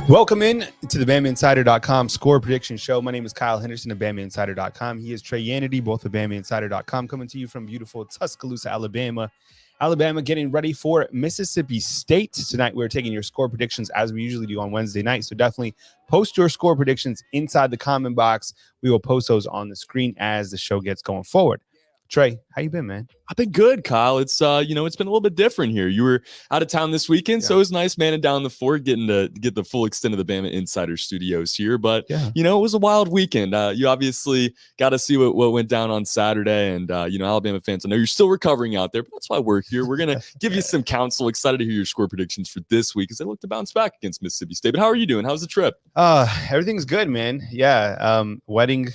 Welcome in to the BamaInsider.com score prediction show. My name is Kyle Henderson of BamaInsider.com. He is Trey Yanity, both of BamaInsider.com, coming to you from beautiful Tuscaloosa, Alabama. Alabama getting ready for Mississippi State. Tonight, we're taking your score predictions as we usually do on Wednesday night. So definitely post your score predictions inside the comment box. We will post those on the screen as the show gets going forward. Trey, how you been, man? I've been good, Kyle. It's it's been a little bit different here. You were out of town this weekend, so it was nice manning down the fort, getting to get the full extent of the Bama Insider Studios here. But it was a wild weekend. You obviously got to see what went down on Saturday, and Alabama fans, I know you're still recovering out there, but that's why we're here. We're gonna give you some counsel. Excited to hear your score predictions for this week as they look to bounce back against Mississippi State. But how are you doing? How's the trip? Everything's good, man. Yeah, wedding.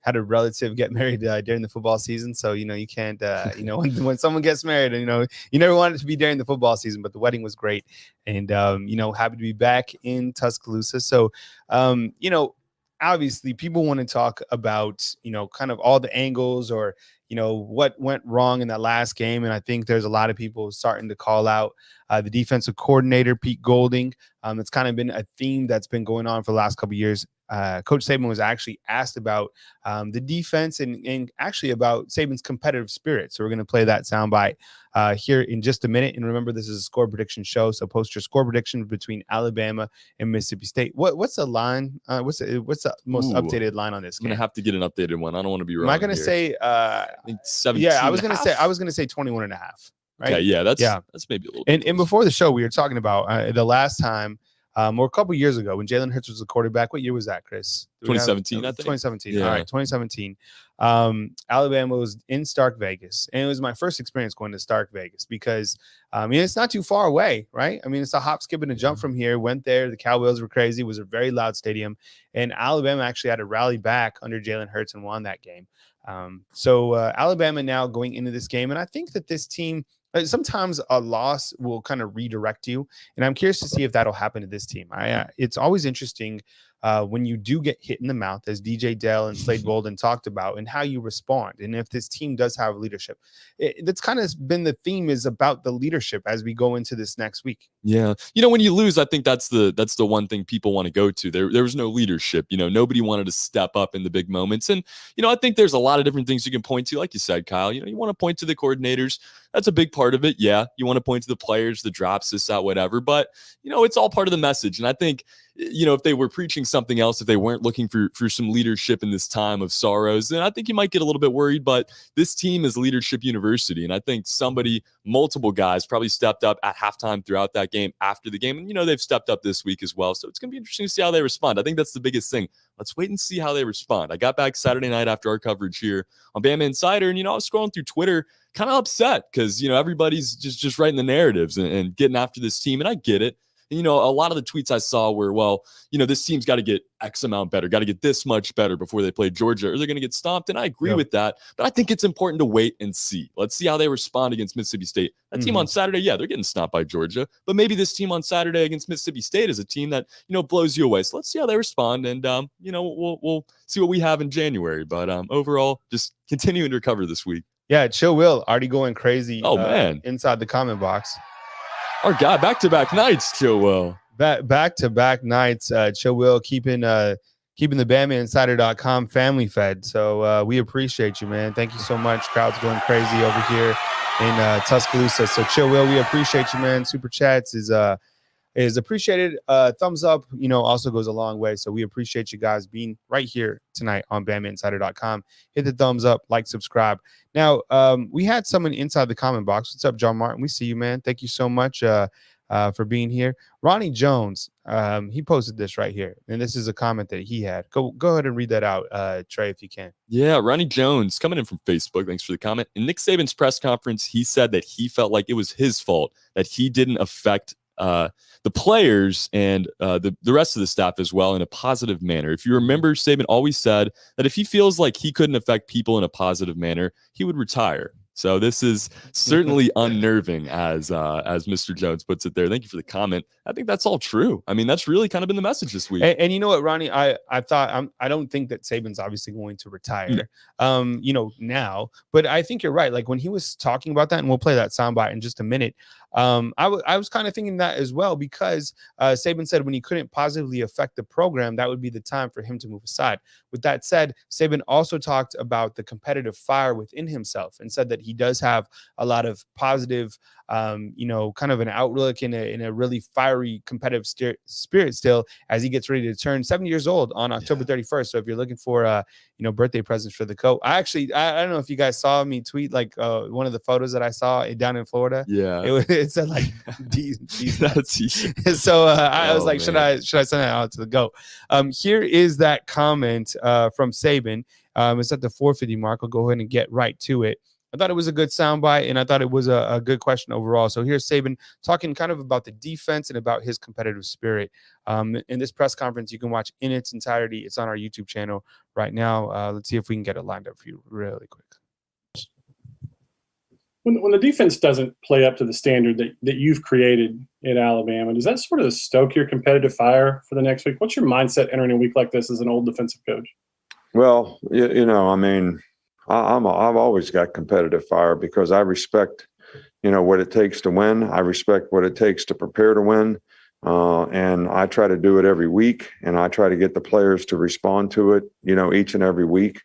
Had a relative get married during the football season. So, you can't, when someone gets married, you never want it to be during the football season, but the wedding was great. And, happy to be back in Tuscaloosa. So, obviously people want to talk about, kind of all the angles or, what went wrong in that last game. And I think there's a lot of people starting to call out the defensive coordinator, Pete Golding. It's kind of been a theme that's been going on for the last couple of years. Coach Saban was actually asked about the defense and actually about Saban's competitive spirit. So we're going to play that soundbite here in just a minute. And remember, this is a score prediction show. So post your score prediction between Alabama and Mississippi State. What's the line? What's the most updated line on this game? I'm going to have to get an updated one. I don't want to be wrong. Am I going to say I think 17? Yeah, I was going to say 21 and a half. Right? Okay, yeah, that's maybe a little bit. And before the show, we were talking about the last time or a couple years ago when Jalen Hurts was the quarterback. What year was that, Chris? 2017, I think. 2017. Yeah. All right, 2017. Alabama was in Stark Vegas, and it was my first experience going to Stark Vegas because, it's not too far away, right? I mean, it's a hop, skip, and a jump from here. Went there. The Cowboys were crazy. It was a very loud stadium, and Alabama actually had to rally back under Jalen Hurts and won that game. So Alabama now going into this game, and I think that this team, sometimes a loss will kind of redirect you, and I'm curious to see if that'll happen to this team. It's always interesting when you do get hit in the mouth, as DJ Dell and Slade Bolden talked about, and how you respond. And if this team does have leadership, that's kind of been the theme, is about the leadership as we go into this next week. Yeah. When you lose, I think that's the one thing people want to go to. There was no leadership. Nobody wanted to step up in the big moments. And, I think there's a lot of different things you can point to. Like you said, Kyle, you want to point to the coordinators. That's a big part of it. Yeah. You want to point to the players, the drops, this, that, whatever. But, it's all part of the message. And I think, if they were preaching something else, if they weren't looking for some leadership in this time of sorrows, then I think you might get a little bit worried. But this team is Leadership University. And I think multiple guys probably stepped up at halftime throughout that game, after the game. And, they've stepped up this week as well. So it's going to be interesting to see how they respond. I think that's the biggest thing. Let's wait and see how they respond. I got back Saturday night after our coverage here on Bama Insider. And, I was scrolling through Twitter, kind of upset because, everybody's just writing the narratives and getting after this team. And I get it. And, a lot of the tweets I saw were, this team's got to get X amount better, got to get this much better before they play Georgia, or they're going to get stomped. And I agree with that. But I think it's important to wait and see. Let's see how they respond against Mississippi State. That team on Saturday, they're getting stomped by Georgia. But maybe this team on Saturday against Mississippi State is a team that, blows you away. So let's see how they respond. And, we'll see what we have in January. But overall, just continuing to recover this week. Yeah, Chill Will already going crazy. Oh, man. Inside the comment box. Our guy, back-to-back nights, Chill Will. Back-to-back nights, Chill Will keeping the BamaInsider.com family fed. So we appreciate you, man. Thank you so much. Crowd's going crazy over here in Tuscaloosa. So Chill Will, we appreciate you, man. Super chats is appreciated. Thumbs up, also goes a long way. So we appreciate you guys being right here tonight on BamaInsider.com. Hit the thumbs up, like, subscribe. Now, we had someone inside the comment box. What's up, John Martin? We see you, man. Thank you so much for being here. Ronnie Jones, he posted this right here, and this is a comment that he had. Go ahead and read that out, Trey, if you can. Yeah, Ronnie Jones coming in from Facebook. Thanks for the comment. In Nick Saban's press conference, he said that he felt like it was his fault that he didn't affect the players and the rest of the staff as well in a positive manner. If you remember, Saban always said that if he feels like he couldn't affect people in a positive manner, he would retire. So this is certainly unnerving, as Mr. Jones puts it there. Thank you for the comment. I think that's all true. I mean, that's really kind of been the message this week. And you know what, Ronnie, I thought I don't think that Saban's obviously going to retire, now. But I think you're right. Like when he was talking about that, and we'll play that soundbite in just a minute. I was kind of thinking that as well, because Saban said when he couldn't positively affect the program, that would be the time for him to move aside. With that said, Saban also talked about the competitive fire within himself and said that he does have a lot of positive, kind of an outlook in a really fiery competitive spirit still, as he gets ready to turn 7 years old on October 31st. So if you're looking for birthday presents for the coach, I don't know if you guys saw me tweet like one of the photos that I saw down in Florida. Yeah, it said like these that's so I was like, man, should I send that out to the GOAT? Here is that comment from Saban. It's at the 450 mark. I'll go ahead and get right to it. I thought it was a good soundbite, and I thought it was a good question overall. So here's Saban talking kind of about the defense and about his competitive spirit. In this press conference, you can watch in its entirety. It's on our YouTube channel right now. Let's see if we can get it lined up for you really quick. When the defense doesn't play up to the standard that you've created at Alabama, does that sort of stoke your competitive fire for the next week? What's your mindset entering a week like this as an old defensive coach? Well, I mean, I've always got competitive fire because I respect, what it takes to win. I respect what it takes to prepare to win. And I try to do it every week, and I try to get the players to respond to it, each and every week,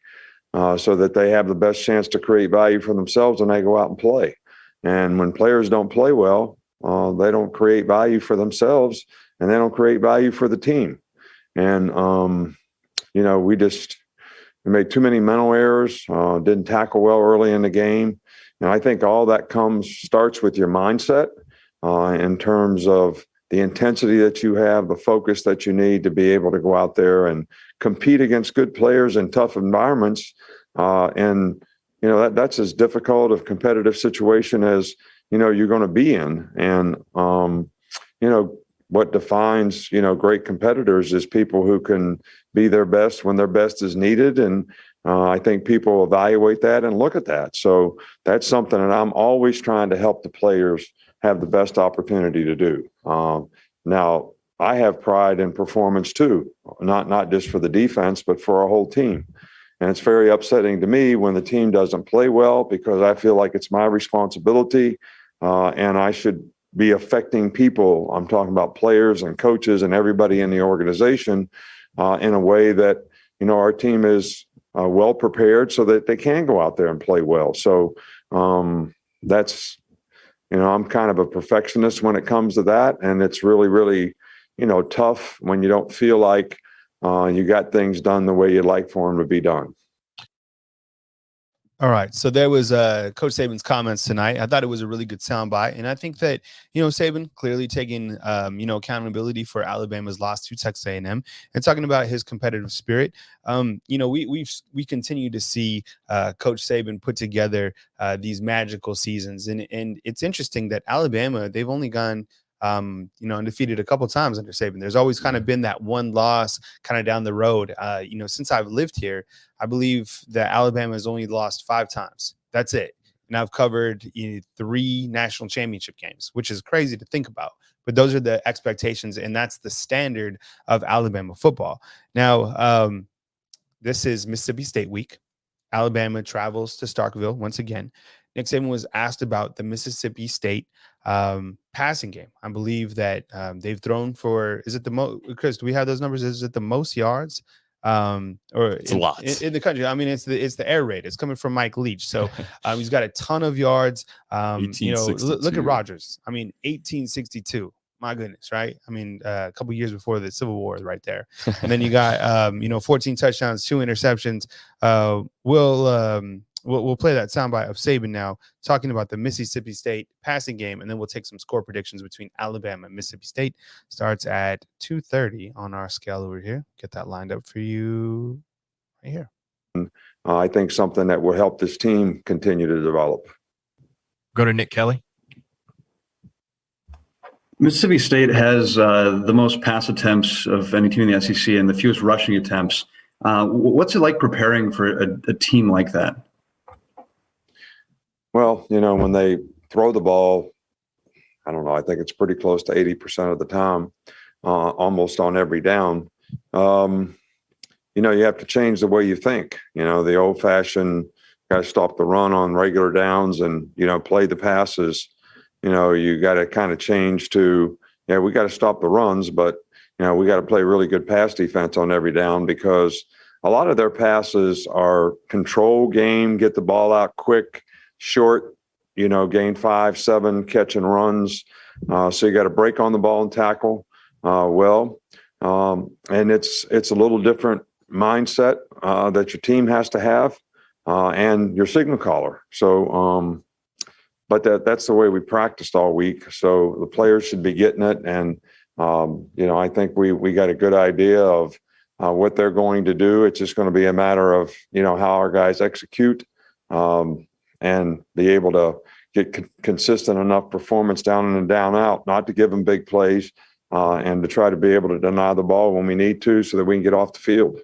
so that they have the best chance to create value for themselves when they go out and play. And when players don't play well, they don't create value for themselves, and they don't create value for the team. And, we made too many mental errors, didn't tackle well early in the game. And I think all that starts with your mindset in terms of the intensity that you have, the focus that you need to be able to go out there and compete against good players in tough environments. That's as difficult a competitive situation as, you're going to be in. And, what defines, great competitors is people who can be their best when their best is needed. And I think people evaluate that and look at that. So that's something that I'm always trying to help the players have the best opportunity to do. Now, I have pride in performance too, not just for the defense, but for our whole team. And it's very upsetting to me when the team doesn't play well, because I feel like it's my responsibility and I should be affecting people. I'm talking about players and coaches and everybody in the organization in a way that, our team is well prepared so that they can go out there and play well. So that's, I'm kind of a perfectionist when it comes to that. And it's really, really, tough when you don't feel like you got things done the way you'd like for them to be done. All right. So there was Coach Saban's comments tonight. I thought it was a really good soundbite. And I think that, Saban clearly taking, accountability for Alabama's loss to Texas A&M and talking about his competitive spirit. We continue to see Coach Saban put together these magical seasons. And it's interesting that Alabama, they've only gone undefeated a couple of times under Saban. There's always kind of been that one loss kind of down the road. Since I've lived here, I believe that Alabama has only lost 5 times. That's it. And I've covered 3 national championship games, which is crazy to think about. But those are the expectations, and that's the standard of Alabama football. Now, this is Mississippi State week. Alabama travels to Starkville once again. Nick Saban was asked about the Mississippi State passing game. I believe that they've thrown for, is it the most, Chris, do we have those numbers? Is it the most yards or it's a lot in the country? I mean, it's the air raid. It's coming from Mike Leach. So he's got a ton of yards. Look at Rodgers. I mean, 1862. My goodness, right? I mean, a couple years before the Civil War right there. And then you got, 14 touchdowns, 2 interceptions. We'll play that soundbite of Saban now talking about the Mississippi State passing game, and then we'll take some score predictions between Alabama and Mississippi State. Starts at 2:30 on our scale over here. Get that lined up for you right here. I think something that will help this team continue to develop. Go to Nick Kelly. Mississippi State has the most pass attempts of any team in the SEC and the fewest rushing attempts. What's it like preparing for a team like that? Well, when they throw the ball, I don't know, I think it's pretty close to 80% of the time, almost on every down. You have to change the way you think. The old-fashioned got to stop the run on regular downs and, play the passes. you got to kind of change to, we got to stop the runs, but, we got to play really good pass defense on every down, because a lot of their passes are control game, get the ball out quick, short, gain 5, 7 catch and runs. So you got to break on the ball and tackle well. And it's a little different mindset that your team has to have and your signal caller. So, but that's the way we practiced all week. So the players should be getting it. And, I think we got a good idea of what they're going to do. It's just going to be a matter of, how our guys execute and be able to get consistent enough performance down in and down out, not to give them big plays and to try to be able to deny the ball when we need to so that we can get off the field.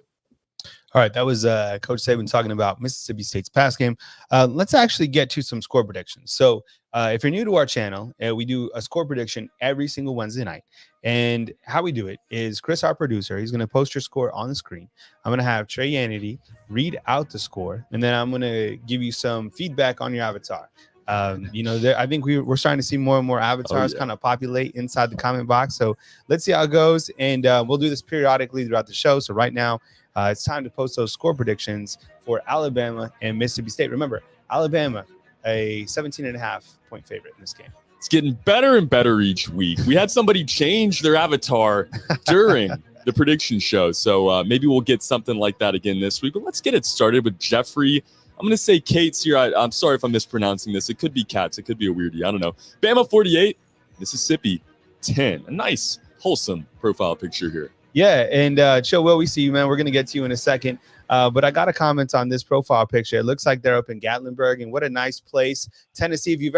All right, that was Coach Saban talking about Mississippi State's pass game. Let's actually get to some score predictions. So if you're new to our channel, we do a score prediction every single Wednesday night. And how we do it is Chris, our producer, he's going to post your score on the screen. I'm going to have Trey Yanity read out the score, and then I'm going to give you some feedback on your avatar. I think we're starting to see more and more avatars kind of populate inside the comment box. So let's see how it goes. And we'll do this periodically throughout the show. So right now, it's time to post those score predictions for Alabama and Mississippi State. Remember, Alabama, a 17.5-point favorite in this game. It's getting better and better each week. We had somebody change their avatar during the prediction show. So maybe we'll get something like that again this week. But let's get it started with Jeffrey. I'm going to say Kate's here. I'm sorry if I'm mispronouncing this. It could be Cats. It could be a weirdie. I don't know. Bama 48, Mississippi 10. A nice, wholesome profile picture here. Yeah, and Chill Will, we see you, man. We're going to get to you in a second. But I got a comment on this profile picture. It looks like they're up in Gatlinburg, and what a nice place. Tennessee, if you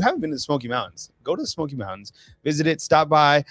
haven't been to the Smoky Mountains, go to the Smoky Mountains, visit it, stop by,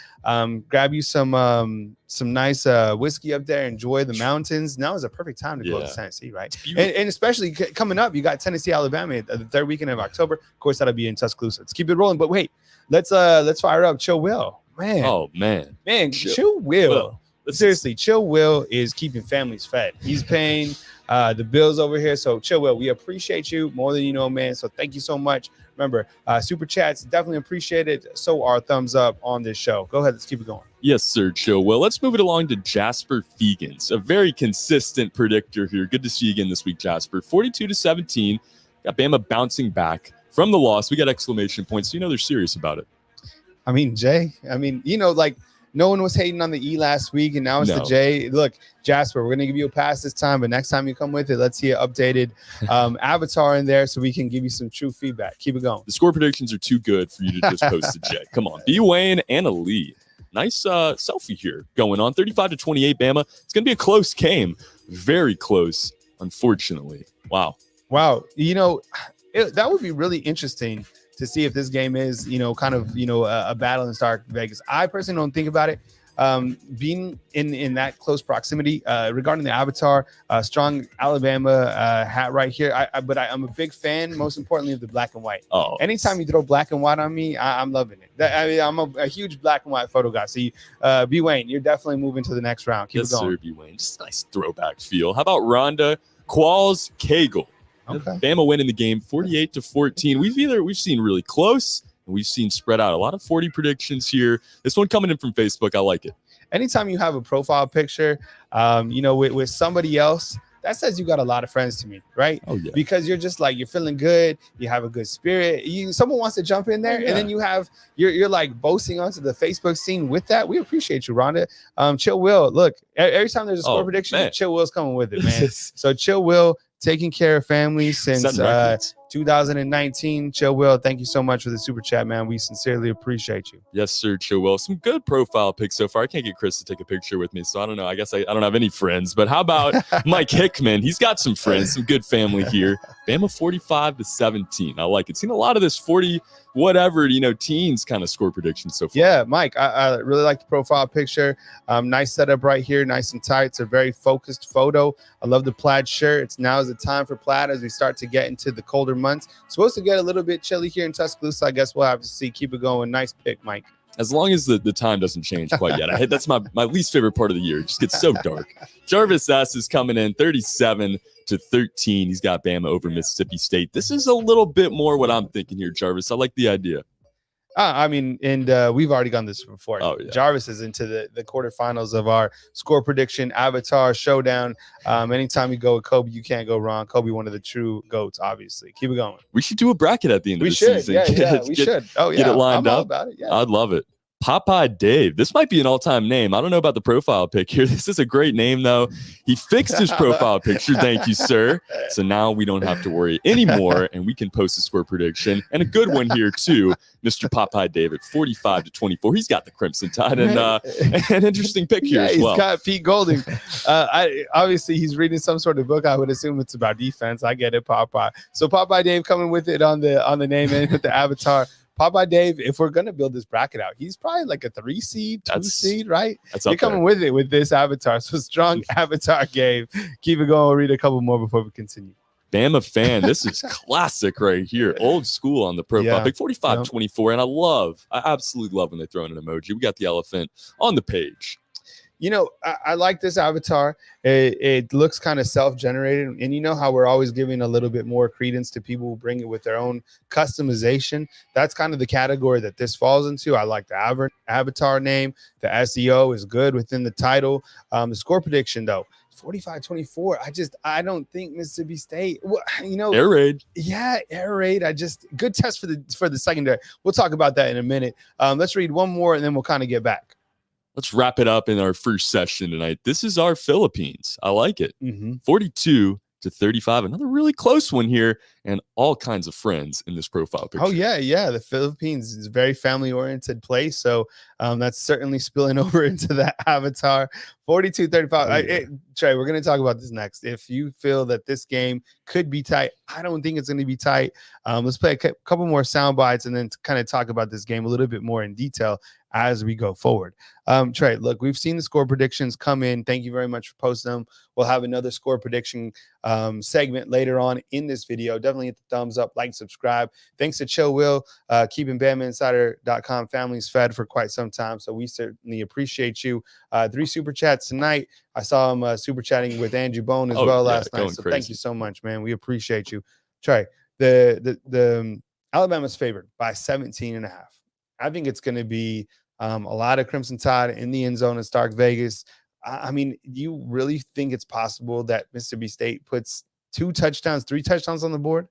grab you some nice whiskey up there, enjoy the mountains. Now is a perfect time to go to Tennessee, right? And especially coming up, you got Tennessee, Alabama, the third weekend of October. Of course, that'll be in Tuscaloosa. Let's keep it rolling. But wait, let's fire up Chill Will. Man. Oh, man. Chill Will. Seriously, Chill Will is keeping families fed. He's paying the bills over here. So, Chill Will, we appreciate you more than you know, man. So, thank you so much. Remember, super chats definitely appreciated. So, our thumbs up on this show. Go ahead, let's keep it going. Yes, sir, Chill Will. Let's move it along to Jasper Fegans, a very consistent predictor here. Good to see you again this week, Jasper. 42-17. Got Bama bouncing back from the loss. We got exclamation points. So, they're serious about it. I mean, Jay, no one was hating on the E last week, and now it's the J. Look, Jasper, we're going to give you a pass this time, but next time you come with it, let's see an updated avatar in there so we can give you some true feedback. Keep it going. The score predictions are too good for you to just post the J. Come on. B. Wayne and a Lee. Nice selfie here going on. 35-28, Bama. It's going to be a close game. Very close, unfortunately. Wow. That would be really interesting to see if this game is, a battle in Stark Vegas. I personally don't think about it being in that close proximity. Regarding the avatar, strong Alabama hat right here. But I'm a big fan, most importantly, of the black and white. Oh, anytime you throw black and white on me, I'm loving it. I'm a huge black and white photo guy. So, B. Wayne, you're definitely moving to the next round. Keep it going. Yes, sir, B. Wayne. Just a nice throwback feel. How about Rhonda Qualls Cagle? Okay. Bama winning the game 48-14. We've seen really close and we've seen spread out. A lot of 40 predictions here. This one coming in from Facebook. I like it. Anytime you have a profile picture, with somebody else, that says you got a lot of friends to me, right? Oh, yeah. Because you're just like, you're feeling good. You have a good spirit. Someone wants to jump in there, and then you're like boasting onto the Facebook scene with that. We appreciate you, Rhonda. Chill Will, look, every time there's a score prediction, Chill Will's coming with it, man. So Chill Will, taking care of families since 2019. Chill Will, thank you so much for the super chat, man. We sincerely appreciate you. Yes, sir, Chill Will. Some good profile pics so far. I can't get Chris to take a picture with me, so I don't know. I guess I don't have any friends. But how about Mike Hickman? He's got some friends, some good family here. Bama 45-17. I like it. Seen a lot of this 40 whatever, teens kind of score predictions so far. Yeah, Mike, I really like the profile picture. Nice setup right here, nice and tight. It's a very focused photo. I love the plaid shirt. Now is the time for plaid as we start to get into the colder months. Supposed to get a little bit chilly here in Tuscaloosa. I guess we'll have to see. Keep it going. Nice pick, Mike. As long as the time doesn't change quite yet. That's my least favorite part of the year. It just gets so dark. Jarvis S. is coming in 37-13. He's got Bama over Mississippi State. This is a little bit more what I'm thinking here, Jarvis. I like the idea. I mean, and we've already gone this before. Oh, yeah. Jarvis is into the quarterfinals of our score prediction avatar showdown. Anytime you go with Kobe, you can't go wrong. Kobe, one of the true GOATs, obviously. Keep it going. We should do a bracket at the end of We the should. season. Yeah, we should. Oh, yeah. Get it lined I'm all up. about it. Yeah. I'd love it. Popeye Dave. This might be an all-time name. I don't know about the profile pic here. This is a great name, though. He fixed his profile picture. Thank you, sir. So now we don't have to worry anymore, and we can post a score prediction. And a good one here, too. Mr. Popeye Dave at 45-24. He's got the Crimson Tide and an interesting pick here as well. He's got Pete Golding. Obviously, he's reading some sort of book. I would assume it's about defense. I get it, Popeye. So Popeye Dave coming with it on the name and with the avatar. Popeye Dave, if we're gonna build this bracket out, he's probably like a 3 seed, 2 seed, right? That's You're coming with it with this avatar. So strong avatar game. Keep it going. We'll read a couple more before we continue. Bama fan. This is classic right here. Old school on the profile. Big 45-24. And I absolutely love when they throw in an emoji. We got the elephant on the page. You know, I like this avatar. It looks kind of self-generated. And you know how we're always giving a little bit more credence to people who bring it with their own customization. That's kind of the category that this falls into. I like the avatar name. The SEO is good within the title. The score prediction, though, 45-24. I don't think Mississippi State, Air raid. Yeah, air raid. Good test for the secondary. We'll talk about that in a minute. Let's read one more and then we'll kind of get back. Let's wrap it up in our first session tonight. This is our Philippines. I like it. 42-35. Another really close one here, and all kinds of friends in this profile picture. Oh, yeah. The Philippines is a very family-oriented place, so that's certainly spilling over into that avatar. 42-35. Trey, we're going to talk about this next. If you feel that this game could be tight, I don't think it's going to be tight. Let's play a couple more sound bites and then kind of talk about this game a little bit more in detail as we go forward. Trey, look, we've seen the score predictions come in. Thank you very much for posting them. We'll have another score prediction segment later on in this video. Definitely hit the thumbs up, like, subscribe. Thanks to Chill Will, keeping BamaInsider.com families fed for quite some time. So we certainly appreciate you. 3 super chats tonight. I saw him super chatting with Andrew Bone as well last night. So thank you so much, man. We appreciate you. Trey, the Alabama's favored by 17.5. I think it's going to be a lot of Crimson Tide in the end zone in Stark Vegas. I mean, do you really think it's possible that Mississippi State puts 2 touchdowns, 3 touchdowns on the board?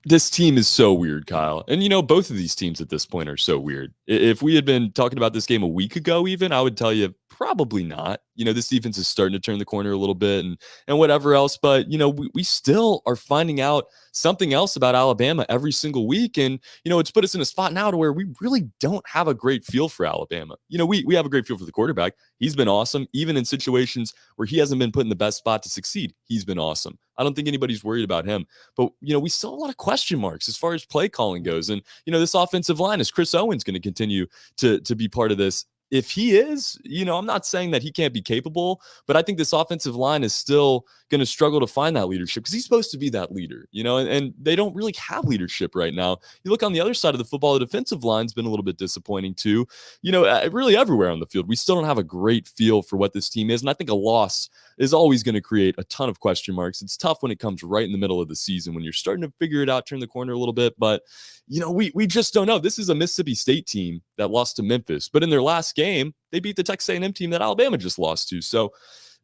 This team is so weird, Kyle. And, both of these teams at this point are so weird. If we had been talking about this game a week ago, even, I would tell you probably not. This defense is starting to turn the corner a little bit and whatever else. But, we still are finding out something else about Alabama every single week. And, it's put us in a spot now to where we really don't have a great feel for Alabama. We have a great feel for the quarterback. He's been awesome, even in situations where he hasn't been put in the best spot to succeed. He's been awesome. I don't think anybody's worried about him. But, we still have a lot of question marks as far as play calling goes. And, this offensive line, is Chris Owens going to continue to be part of this? If he is, I'm not saying that he can't be capable, but I think this offensive line is still going to struggle to find that leadership because he's supposed to be that leader, and they don't really have leadership right now. You look on the other side of the football, the defensive line's been a little bit disappointing too, really everywhere on the field. We still don't have a great feel for what this team is. And I think a loss is always going to create a ton of question marks. It's tough when it comes right in the middle of the season when you're starting to figure it out, turn the corner a little bit. But, we just don't know. This is a Mississippi State team that lost to Memphis, but in their last game, they beat the Texas A&M team that Alabama just lost to. So,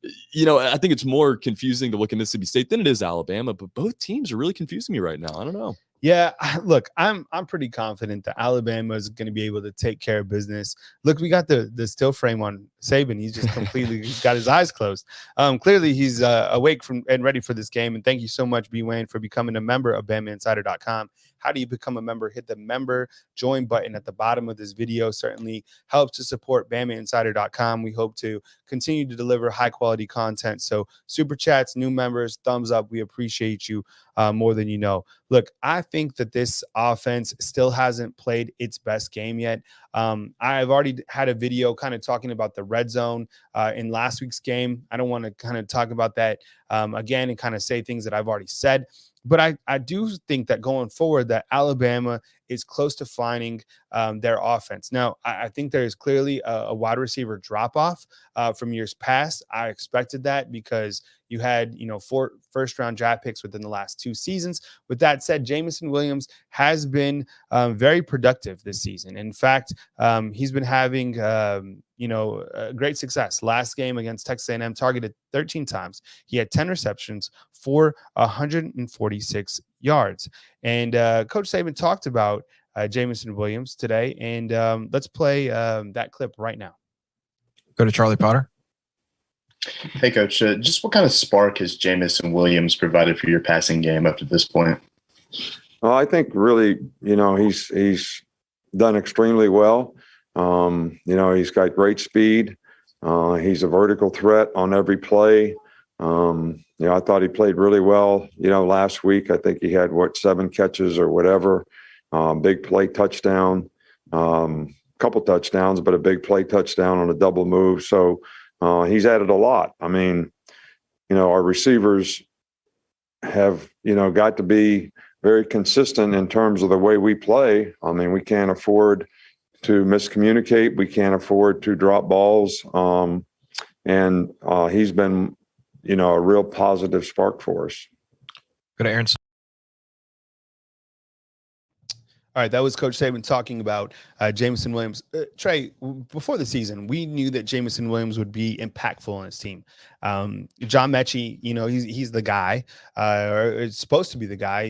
I think it's more confusing to look at Mississippi State than it is Alabama, but both teams are really confusing me right now. I don't know. Yeah, look, I'm pretty confident that Alabama is going to be able to take care of business. Look, we got the still frame on Saban. He's just completely got his eyes closed. Clearly, he's awake and ready for this game. And thank you so much, B. Wayne, for becoming a member of BamaInsider.com. How do you become a member? Hit the member join button at the bottom of this video. Certainly helps to support BamaInsider.com. We hope to continue to deliver high quality content. So super chats, new members, thumbs up. We appreciate you more than you know. Look, I think that this offense still hasn't played its best game yet. I've already had a video kind of talking about the red zone in last week's game. I don't want to kind of talk about that again and kind of say things that I've already said. But I do think that going forward that Alabama is close to finding their offense. Now, I think there is clearly a wide receiver drop-off from years past. I expected that because, You had, 4 first-round draft picks within the last 2 seasons. With that said, Jameson Williams has been very productive this season. In fact, he's been having, great success. Last game against Texas A&M, targeted 13 times. He had 10 receptions for 146 yards. And Coach Saban talked about Jameson Williams today. And let's play that clip right now. Go to Charlie Potter. Hey, Coach. Just what kind of spark has Jameson Williams provided for your passing game up to this point? Well, I think really, he's done extremely well. He's got great speed. He's a vertical threat on every play. I thought he played really well, last week. I think he had 7 catches or whatever. Big play touchdown, couple touchdowns, but a big play touchdown on a double move. So he's added a lot. I mean, our receivers have, got to be very consistent in terms of the way we play. I mean, we can't afford to miscommunicate. We can't afford to drop balls. And he's been, a real positive spark for us. Go to Aaron. All right, that was Coach Saban talking about Jameson Williams. Trey, before the season, we knew that Jameson Williams would be impactful on his team. John Mechie, he's the guy, or it's supposed to be the guy,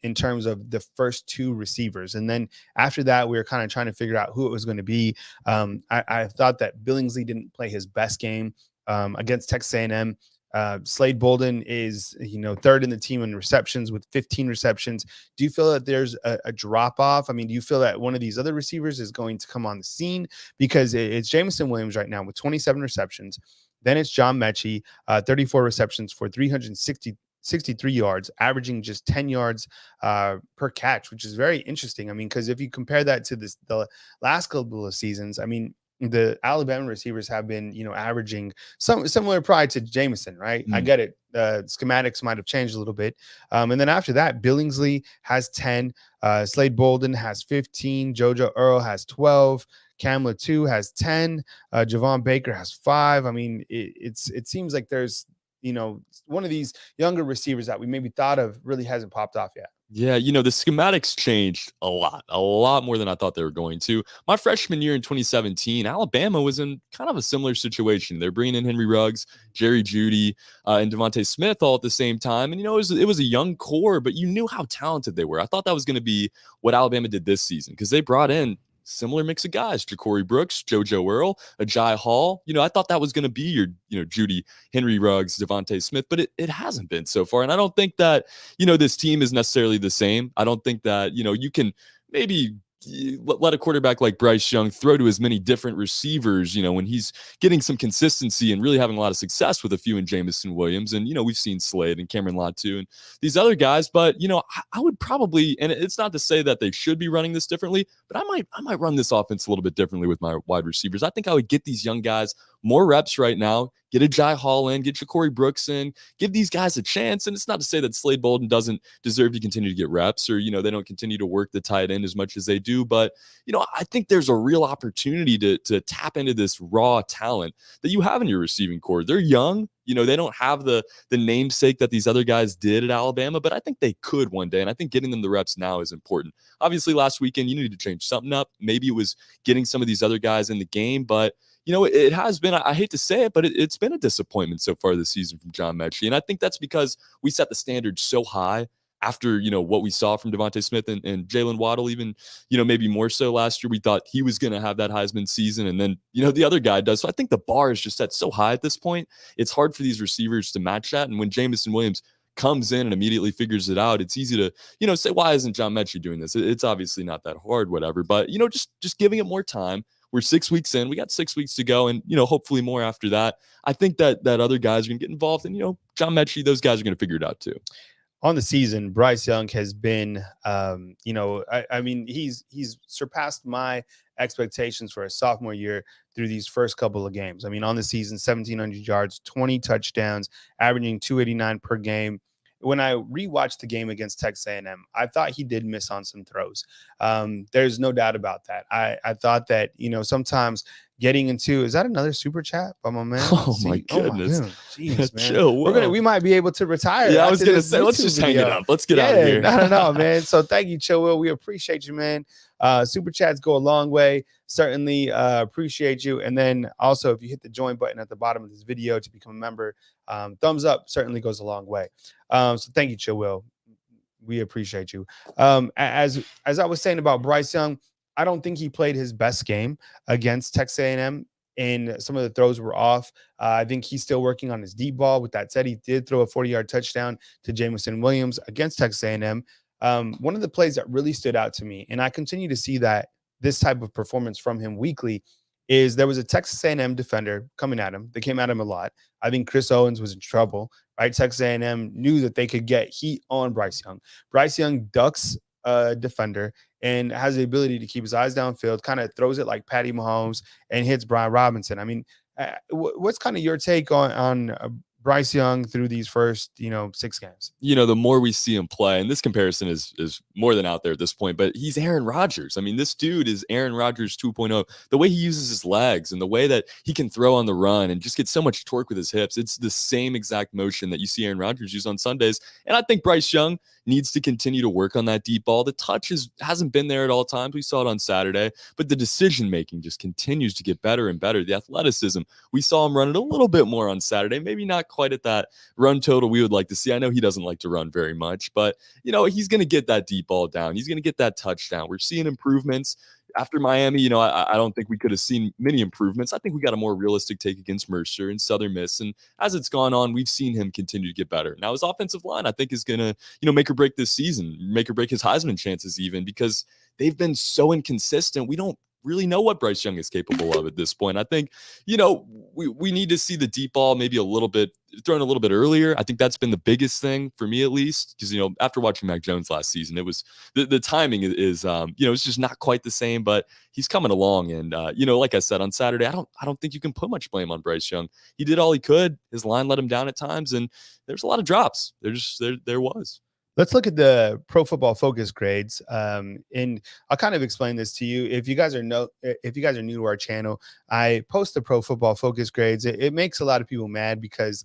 in terms of the first 2 receivers. And then after that, we were kind of trying to figure out who it was going to be. I thought that Billingsley didn't play his best game against Texas A&M. Slade Bolden is, 3rd in the team in receptions with 15 receptions. Do you feel that there's a drop off? I mean, do you feel that one of these other receivers is going to come on the scene? Because it's Jameson Williams right now with 27 receptions. Then it's John Mechie, 34 receptions for 363 yards, averaging just 10 yards per catch, which is very interesting. I mean, because if you compare that to the last couple of seasons, I mean, the Alabama receivers have been, averaging some similar pride to Jameson, right? I get it. Schematics might have changed a little bit. And then after that, Billingsley has 10. Slade Bolden has 15. JoJo Earl has 12. Cam Latu has 10. Javon Baker has 5. I mean, it seems like there's, one of these younger receivers that we maybe thought of really hasn't popped off yet. Yeah, the schematics changed a lot more than I thought they were going to. My freshman year in 2017, Alabama was in kind of a similar situation. They're bringing in Henry Ruggs, Jerry Jeudy, and Devontae Smith all at the same time. And, it was a young core, but you knew how talented they were. I thought that was going to be what Alabama did this season because they brought in similar mix of guys, Ja'Cory Brooks, JoJo Earl, Ajay Hall. I thought that was going to be your, Jeudy, Henry Ruggs, Devontae Smith, but it hasn't been so far. And I don't think that, this team is necessarily the same. I don't think that, you can maybe let a quarterback like Bryce Young throw to as many different receivers, when he's getting some consistency and really having a lot of success with a few in Jameson Williams. And, we've seen Slade and Cameron Latu and these other guys, but, I would probably, and it's not to say that they should be running this differently, but I might run this offense a little bit differently with my wide receivers. I think I would get these young guys more reps right now, get Ajay Hall in, get Ja'Cory Brooks in, give these guys a chance. And it's not to say that Slade Bolden doesn't deserve to continue to get reps or, they don't continue to work the tight end as much as they do. But, I think there's a real opportunity to tap into this raw talent that you have in your receiving core. They're young. They don't have the namesake that these other guys did at Alabama, but I think they could one day. And I think getting them the reps now is important. Obviously, last weekend, you needed to change something up. Maybe it was getting some of these other guys in the game, but it has been, I hate to say it, but it's been a disappointment so far this season from John Mechie. And I think that's because we set the standard so high after, what we saw from Devontae Smith and Jalen Waddle, even, maybe more so last year. We thought he was going to have that Heisman season. And then, the other guy does. So I think the bar is just set so high at this point. It's hard for these receivers to match that. And when Jameson Williams comes in and immediately figures it out, it's easy to, say, why isn't John Mechie doing this? It's obviously not that hard, whatever. But, just giving it more time. We're 6 weeks in. We got 6 weeks to go, and hopefully more after that. I think that other guys are going to get involved, and John Mechie, those guys are going to figure it out too. On the season, Bryce Young has been, I mean, he's surpassed my expectations for a sophomore year through these first couple of games. I mean, on the season, 1,700 yards, 20 touchdowns, averaging 289 per game. When I rewatched the game against Texas A&M, I thought he did miss on some throws. There's no doubt about that. I thought that, sometimes getting into, is that another super chat by my man? Oh my goodness. Jeez, man. Chill. We might be able to retire. Yeah, I was after gonna this say, let's YouTube just hang it video. up. Let's get out of here. No, man. So thank you, Chill Will. We appreciate you, man. Super chats go a long way. Certainly appreciate you. And then also, if you hit the join button at the bottom of this video to become a member, thumbs up certainly goes a long way. So thank you, Chill Will. We appreciate you. As I was saying about Bryce Young, I don't think he played his best game against Texas A&M. And some of the throws were off. I think he's still working on his deep ball. With that said, he did throw a 40-yard touchdown to Jameson Williams against Texas A&M. One of the plays that really stood out to me, and I continue to see that this type of performance from him weekly, is there was a Texas A&M defender coming at him. They came at him a lot. I think Chris Owens was in trouble, right? Texas A&M knew that they could get heat on Bryce Young. Bryce Young ducks a defender and has the ability to keep his eyes downfield, kind of throws it like Patty Mahomes and hits Brian Robinson. I mean, what's kind of your take on Bryce Young through these first, 6 games? The more we see him play, and this comparison is more than out there at this point, but he's Aaron Rodgers. I mean, this dude is Aaron Rodgers 2.0. The way he uses his legs and the way that he can throw on the run and just get so much torque with his hips, it's the same exact motion that you see Aaron Rodgers use on Sundays. And I think Bryce Young needs to continue to work on that deep ball. The touch hasn't been there at all times. We saw it on Saturday, but the decision-making just continues to get better and better. The athleticism, we saw him run it a little bit more on Saturday, maybe not quite at that run total we would like to see. I know he doesn't like to run very much, but he's going to get that deep ball down. He's going to get that touchdown. We're seeing improvements. After Miami, I don't think we could have seen many improvements. I think we got a more realistic take against Mercer and Southern Miss. And as it's gone on, we've seen him continue to get better. Now, his offensive line, I think, is going to, make or break this season, make or break his Heisman chances even, because they've been so inconsistent. We don't really know what Bryce Young is capable of at this point. I think, we need to see the deep ball maybe a little bit thrown a little bit earlier. I think that's been the biggest thing for me, at least, because, after watching Mac Jones last season, it was the timing is, it's just not quite the same, but he's coming along. And, like I said, on Saturday, I don't think you can put much blame on Bryce Young. He did all he could. His line let him down at times, and there's a lot of drops. There was. Let's look at the Pro Football Focus grades, and I'll kind of explain this to you. If you guys are new to our channel, I post the Pro Football Focus grades. It makes a lot of people mad because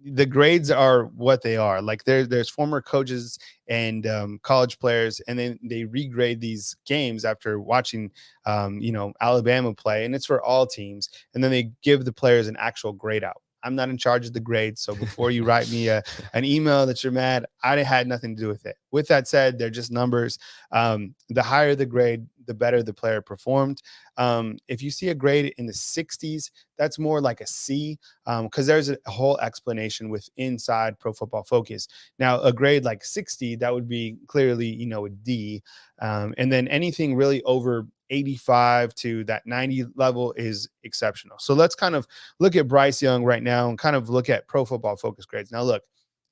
the grades are what they are. Like there's former coaches and college players, and then they regrade these games after watching, Alabama play, and it's for all teams. And then they give the players an actual grade out. I'm not in charge of the grades. So before you write me an email that you're mad, I had nothing to do with it. With that said, they're just numbers. The higher the grade, the better the player performed. If you see a grade in the 60s, that's more like a C, because there's a whole explanation with inside Pro Football Focus. Now, a grade like 60, that would be clearly, a D. And then anything really over 85 to that 90 level is exceptional. So let's kind of look at Bryce Young right now and kind of look at Pro Football Focus grades. Now, look,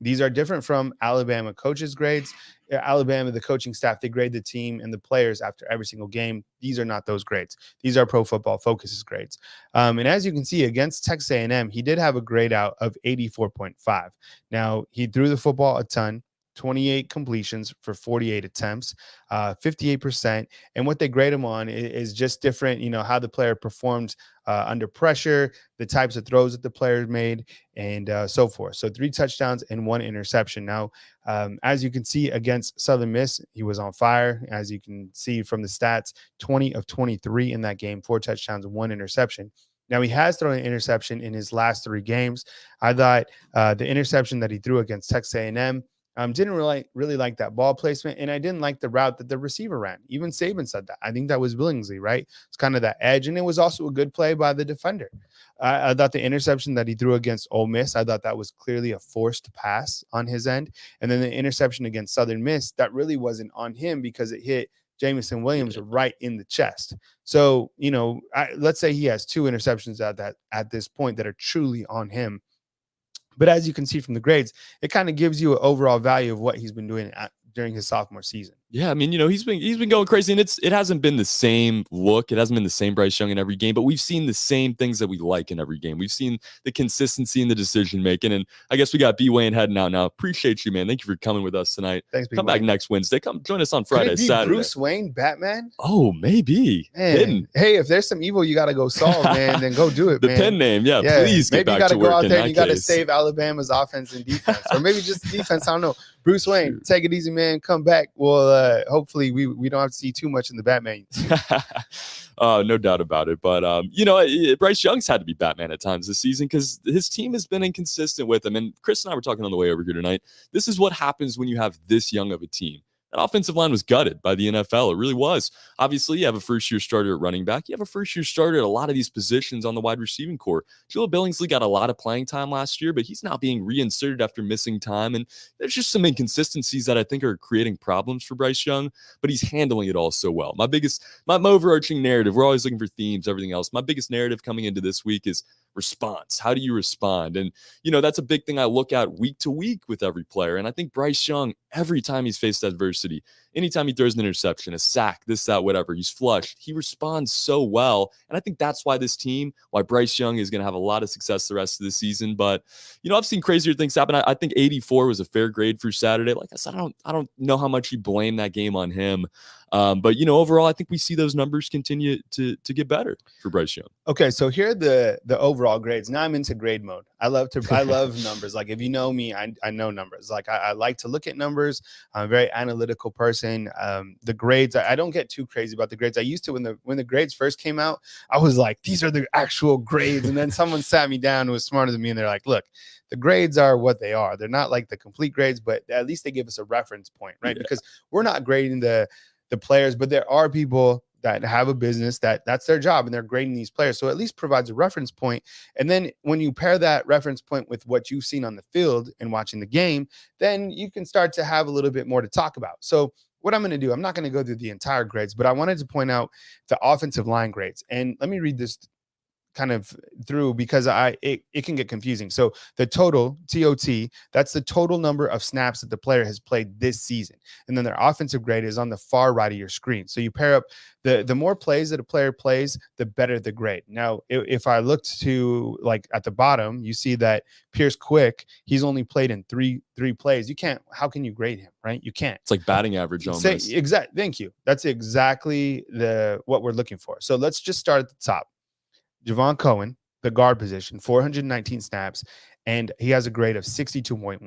these are different from Alabama coaches' grades. Alabama, the coaching staff, they grade the team and the players after every single game. These are not those grades. These are Pro Football Focus's grades. And as you can see, against Texas A&M, he did have a grade out of 84.5. Now, he threw the football a ton. 28 completions for 48 attempts, 58%. And what they grade him on is just different, how the player performed under pressure, the types of throws that the player made, and so forth. So 3 touchdowns and 1 interception. Now, as you can see against Southern Miss, he was on fire. As you can see from the stats, 20 of 23 in that game, 4 touchdowns and 1 interception. Now, he has thrown an interception in his last 3 games. I thought the interception that he threw against Texas A&M, didn't really like that ball placement, and I didn't like the route that the receiver ran. Even Saban said that. I think that was Billingsley, right? It's kind of that edge, and it was also a good play by the defender. I thought the interception that he threw against Ole Miss, I thought that was clearly a forced pass on his end. And then the interception against Southern Miss, that really wasn't on him because it hit Jameson Williams right in the chest. So, let's say he has 2 interceptions at this point that are truly on him. But as you can see from the grades, it kind of gives you an overall value of what he's been doing during his sophomore season. Yeah, I mean, he's been going crazy, and it hasn't been the same look. It hasn't been the same Bryce Young in every game, but we've seen the same things that we like in every game. We've seen the consistency in the decision making, and I guess we got B Wayne heading out now. Appreciate you, man. Thank you for coming with us tonight. Thanks, Come back next Wednesday. Come join us on Could Friday, it be Saturday. Bruce Wayne, Batman? Oh, maybe. Man. Hey, if there's some evil you got to go solve, man, then go do it, the man. pen name, yeah. Please get maybe back you got to to go work out in there that and you got to case. save Alabama's offense and defense, or maybe just defense. I don't know. Bruce Wayne, take it easy, man. Come back. Well, hopefully we don't have to see too much in the Batman. No doubt about it. But, Bryce Young's had to be Batman at times this season because his team has been inconsistent with him. And Chris and I were talking on the way over here tonight. This is what happens when you have this young of a team. That offensive line was gutted by the NFL. It really was. Obviously, you have a first-year starter at running back. You have a first-year starter at a lot of these positions on the wide receiving core. Jaleel Billingsley got a lot of playing time last year, but he's not being reinserted after missing time. And there's just some inconsistencies that I think are creating problems for Bryce Young, but he's handling it all so well. My overarching narrative, we're always looking for themes, everything else. My biggest narrative coming into this week is response. How do you respond? And, that's a big thing I look at week to week with every player. And I think Bryce Young, every time he's faced adversity, anytime he throws an interception, a sack, this, that, whatever, he's flushed, he responds so well. And I think that's why why Bryce Young is going to have a lot of success the rest of the season. But, I've seen crazier things happen. I think 84 was a fair grade for Saturday. Like I said, I don't know how much you blame that game on him. But overall, I think we see those numbers continue to get better for Bryce Young. Okay, so here are the overall grades. Now I'm into grade mode. I love numbers. Like if you know me, I know numbers. Like I like to look at numbers. I'm a very analytical person. The grades, I don't get too crazy about the grades. I used to when the grades first came out, I was like, these are the actual grades. And then someone sat me down who was smarter than me, and they're like, look, the grades are what they are. They're not like the complete grades, but at least they give us a reference point, right? Yeah. Because we're not grading the players, but there are people that have a business that's their job and they're grading these players. So at least provides a reference point. And then when you pair that reference point with what you've seen on the field and watching the game, then you can start to have a little bit more to talk about. So what I'm going to do, I'm not going to go through the entire grades, but I wanted to point out the offensive line grades. And let me read this kind of through because it can get confusing. So the total TOT, that's the total number of snaps that the player has played this season. And then their offensive grade is on the far right of your screen. So you pair up the more plays that a player plays, the better the grade. Now, if I looked to like at the bottom, you see that Pierce Quick, he's only played in three plays. How can you grade him, right? You can't. It's like batting average almost. Thank you. That's exactly what we're looking for. So let's just start at the top. Javon Cohen, the guard position, 419 snaps, and he has a grade of 62.1.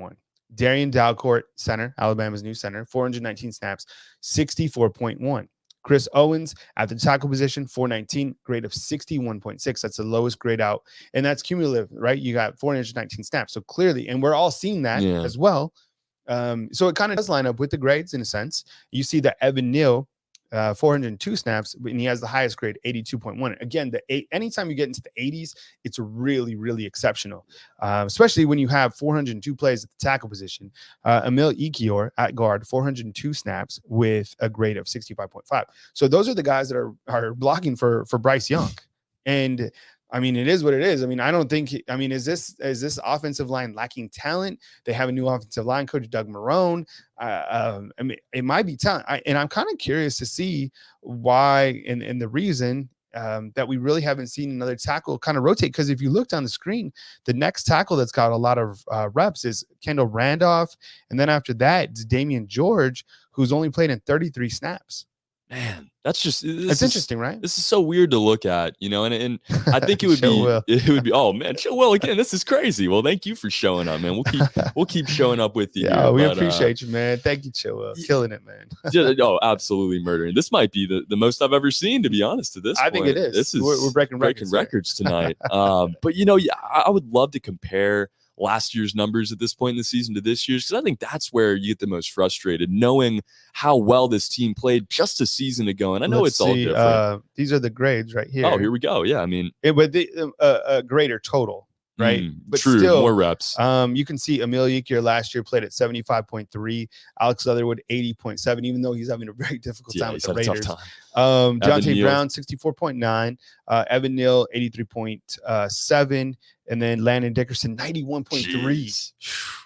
Darian Dalcourt, center, Alabama's new center, 419 snaps, 64.1. Chris Owens at the tackle position, 419, grade of 61.6. That's the lowest grade out, and that's cumulative, right? You got 419 snaps. So clearly, and we're all seeing that as well. So it kind of does line up with the grades in a sense. You see that Evan Neal, 402 snaps, and he has the highest grade, 82.1. Again, anytime you get into the 80s, it's really, really exceptional, especially when you have 402 plays at the tackle position. Emil Ekiyor at guard, 402 snaps with a grade of 65.5. So those are the guys that are blocking for Bryce Young. And I mean, it is what it is. I mean, I don't think. I mean, is this offensive line lacking talent? They have a new offensive line coach, Doug Marrone. I mean, it might be talent, and I'm kind of curious to see why and the reason that we really haven't seen another tackle kind of rotate. Because if you look down the screen, the next tackle that's got a lot of reps is Kendall Randolph, and then after that, it's Damian George, who's only played in 33 snaps. Man, that's interesting, right? This is so weird to look at, and I think it would be, oh man, chill Will again. This is crazy. Well, thank you for showing up, man. We'll keep showing up with you. Yeah, we appreciate you, man. Thank you, Chill Will. Killing it, man. Absolutely murdering. This might be the most I've ever seen, to be honest, to this point. I think it is. This is we're breaking records tonight. But I would love to compare last year's numbers at this point in the season to this year's, because I think that's where you get the most frustrated, knowing how well this team played just a season ago. And I know all different. These are the grades right here. Oh, here we go. Yeah, I mean, but a greater total, right? But true, still, more reps. You can see Emil Ekiyor last year played at 75.3, Alex Leatherwood 80.7, even though he's having a very difficult time with the Raiders. Jonte Brown 64.9, Evan Neal 83.7. And then Landon Dickerson, 91.3.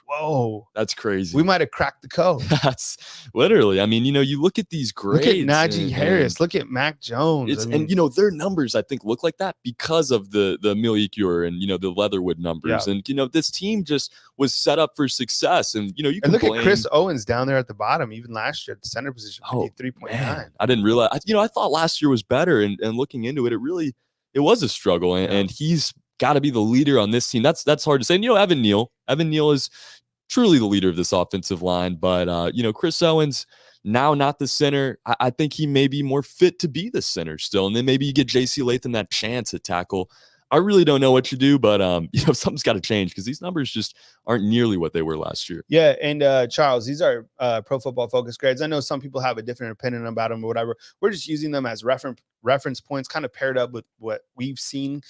Whoa. That's crazy. We might have cracked the code. That's literally, I mean, you look at these grades. Look at Najee Harris. Look at Mac Jones. And their numbers, I think, look like that because of the Amelia Cure and, the Leatherwood numbers. Yeah. And, this team just was set up for success. And, you can look at Chris Owens down there at the bottom, even last year at the center position, 53.9. I didn't realize, I thought last year was better. And looking into it, it was a struggle. And he's got to be the leader on this team. That's hard to say. And, Evan Neal is truly the leader of this offensive line. But, Chris Owens, now not the center. I think he may be more fit to be the center still. And then maybe you get J.C. Latham that chance at tackle. I really don't know what you do, but something's got to change because these numbers just aren't nearly what they were last year. Yeah, and Charles, these are Pro Football Focus grades. I know some people have a different opinion about them or whatever. We're just using them as reference points, kind of paired up with what we've seen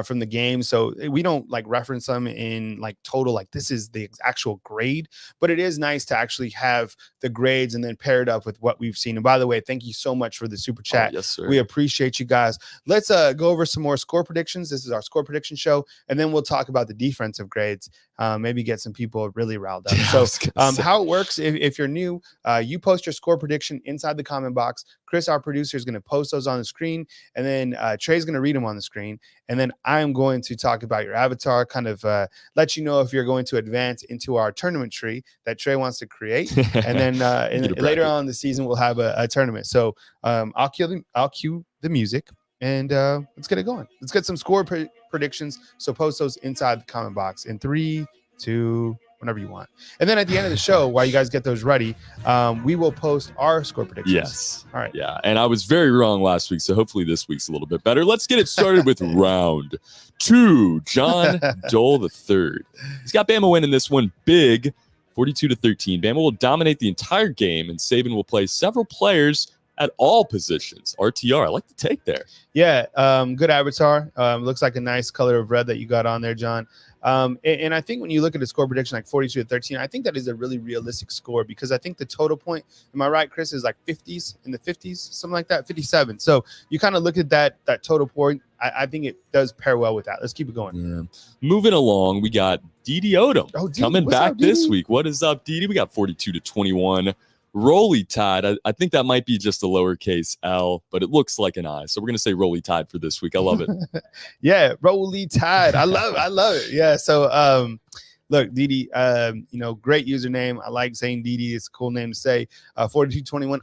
from the game. So we don't reference them in total, this is the actual grade, but it is nice to actually have the grades and then pair it up with what we've seen. And by the way, thank you so much for the super chat. Yes, sir. We appreciate you guys. Let's go over some more score predictions. This is our score prediction show, and then we'll talk about the defensive grades. Maybe get some people really riled up. So how it works, if you're new, you post your score prediction inside the comment box. Chris, our producer, is going to post those on the screen, and then Trey's going to read them on the screen, and then I'm going to talk about your avatar, kind of let you know if you're going to advance into our tournament tree that Trey wants to create, and then later on in the season we'll have a tournament. So I'll cue the music, and let's get it going. Let's get some score predictions. So post those inside the comment box in 3, 2, whenever you want. And then at the end of the show, while you guys get those ready, we will post our score predictions. Yes. All right. Yeah. And I was very wrong last week, so hopefully this week's a little bit better. Let's get it started with round 2. John Dole III. He's got Bama winning this one big, 42-13. Bama will dominate the entire game, and Saban will play several players at all positions. RTR. I like the take there. Yeah. Good avatar. Looks like a nice color of red that you got on there, John. And I think when you look at a score prediction 42-13, I think that is a really realistic score because I think the total point, am I right, Chris, is 50s, in the 50s, something like that, 57. So you kind of look at that total point. I think it does pair well with that. Let's keep it going. Yeah. Moving along, we got Dede Odom coming back up, this week. What is up, Dede? We got 42-21. Rolly Tide. I think that might be just a lowercase L, but it looks like an I. So we're going to say Rolly Tide for this week. I love it. Yeah, Rolly Tide. I love it. Yeah. So, look, Dede, great username. I like saying Dede. It's a cool name to say. 42-21.